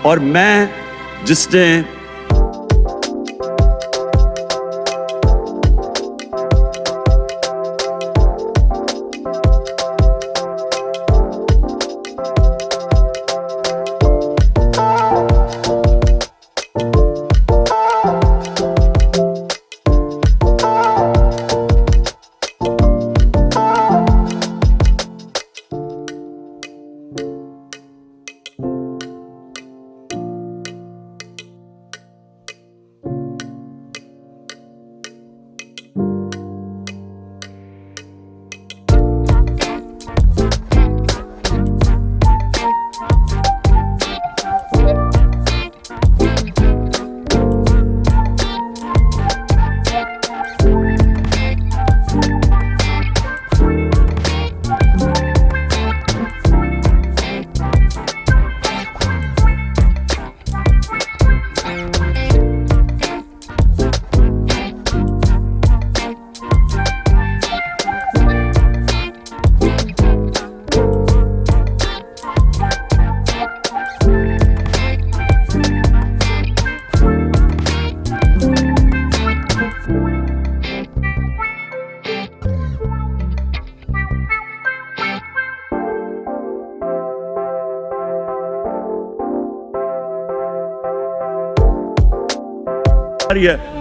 और मैं जिसने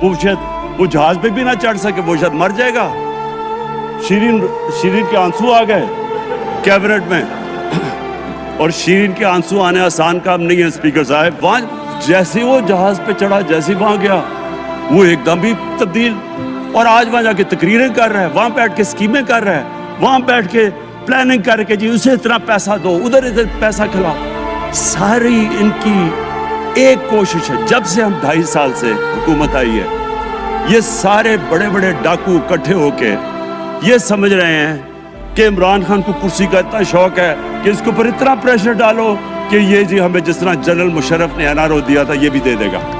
वो शायद वो जहाज पे भी ना चढ़ सके, वो शायद मर जाएगा। शीरीन के आंसू आ गए कैबिनेट में, और शीरीन के आंसू आने आसान काम नहीं है स्पीकर साहब। वहां जैसे वो जहाज पे चढ़ा, जैसे वहां गया, वो एकदम भी तब्दील। और आज वहां जाके तकरीरें कर रहा है, वहां बैठ के स्कीमें कर रहा है, वहां बैठ के प्लानिंग करके जी उसे इतना पैसा दो, उधर इधर पैसा खिलाओ। सारी इनकी एक कोशिश है, जब से हम 2.5 साल से हुकूमत आई है, ये सारे बड़े बड़े डाकू इकट्ठे होके ये समझ रहे हैं कि इमरान खान को कुर्सी का इतना शौक है कि इसके ऊपर इतना प्रेशर डालो कि ये जी हमें जिस तरह जनरल मुशर्रफ ने एनआरओ दिया था ये भी दे देगा।